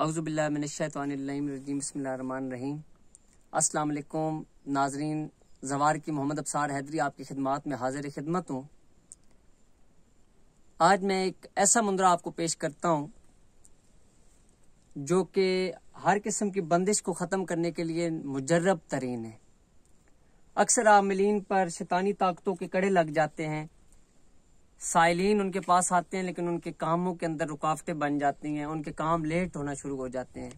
اعوذ باللہ من الشیطان الرجیم بسم اللہ الرحمن الرحیم۔ السلام علیکم ناظرین، زوار کی محمد ابصار حیدری آپ کی خدمات میں حاضر خدمت ہوں۔ آج میں ایک ایسا منظر آپ کو پیش کرتا ہوں جو کہ ہر قسم کی بندش کو ختم کرنے کے لیے مجرب ترین ہے۔ اکثر عاملین پر شیطانی طاقتوں کے کڑے لگ جاتے ہیں، سائلین ان کے پاس آتے ہیں لیکن ان کے کاموں کے اندر رکاوٹیں بن جاتی ہیں، ان کے کام لیٹ ہونا شروع ہو جاتے ہیں،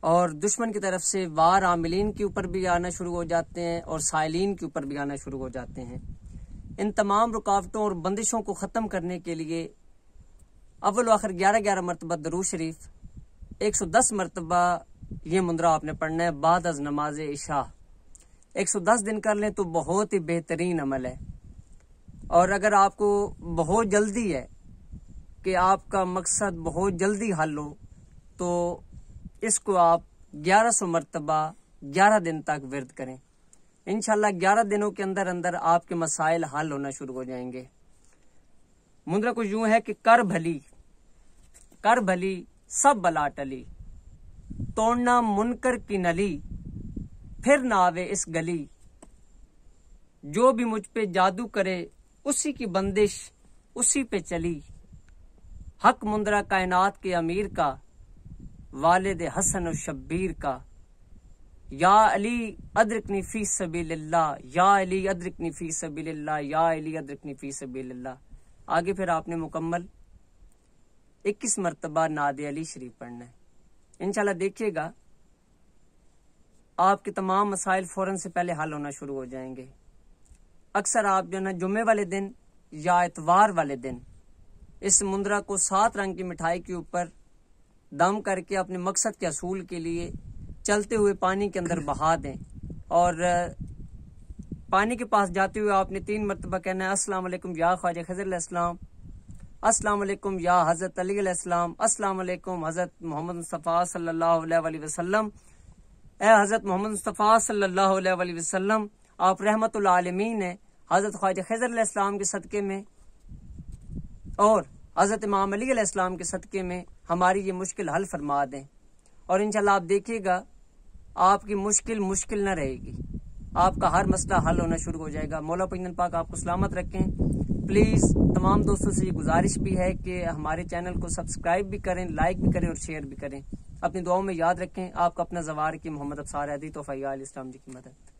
اور دشمن کی طرف سے وار عاملین کے اوپر بھی آنا شروع ہو جاتے ہیں اور سائلین کے اوپر بھی آنا شروع ہو جاتے ہیں۔ ان تمام رکاوٹوں اور بندشوں کو ختم کرنے کے لیے اول و آخر 11 مرتبہ درود شریف 110 مرتبہ یہ منظر آپ نے پڑھنا ہے بعد از نماز عشاء۔ 110 دن کر لیں تو بہت ہی بہترین عمل ہے، اور اگر آپ کو بہت جلدی ہے کہ آپ کا مقصد بہت جلدی حل ہو تو اس کو آپ 1100 مرتبہ 11 دن تک ورد کریں۔ انشاءاللہ 11 دنوں کے اندر اندر آپ کے مسائل حل ہونا شروع ہو جائیں گے۔ منظر کو یوں ہے کہ کر بھلی سب بلا ٹلی، توڑنا منکر کی نلی، پھر نہ آوے اس گلی، جو بھی مجھ پہ جادو کرے اسی کی بندش اسی پہ چلی، حق مندرہ کائنات کے امیر کا، والد حسن و شبیر کا، یا علی ادرکنی فی سبیل اللہ، یا علی ادرکنی فی سبیل اللہ، یا علی ادرکنی فی سبیل اللہ۔ آگے پھر آپ نے مکمل 21 مرتبہ نعت علی شریف پڑھنا ہے۔ انشاءاللہ دیکھیے گا آپ کے تمام مسائل فوراً سے پہلے حل ہونا شروع ہو جائیں گے۔ اکثر آپ جو ہے نا جمعے والے دن یا اتوار والے دن اس مندرہ کو 7 رنگ کی مٹھائی کے اوپر دم کر کے اپنے مقصد کے حصول کے لیے چلتے ہوئے پانی کے اندر بہا دیں، اور پانی کے پاس جاتے ہوئے آپ نے 3 مرتبہ کہنا ہے السلام علیکم یا خواجہ خضر علیہ السلام، السلام علیکم یا حضرت علی علیہ السلام، السلام علیکم حضرت محمد مصطفیٰ صلی اللہ علیہ وسلم، اے حضرت محمد مصطفیٰ صلی اللہ علیہ وسلم آپ رحمت العالمین ہیں، حضرت خواجہ خضر علیہ السلام کے صدقے میں اور حضرت امام علی علیہ السلام کے صدقے میں ہماری یہ مشکل حل فرما دیں، اور انشاءاللہ آپ دیکھیے گا آپ کی مشکل نہ رہے گی، آپ کا ہر مسئلہ حل ہونا شروع ہو جائے گا۔ مولا پاک پاک آپ کو سلامت رکھیں۔ پلیز تمام دوستوں سے یہ گزارش بھی ہے کہ ہمارے چینل کو سبسکرائب بھی کریں، لائک بھی کریں اور شیئر بھی کریں۔ اپنی دعاؤں میں یاد رکھیں۔ آپ کا اپنا زوار کی محمد ابصار حیدری توفیق علیہ السلام جی کی مدد۔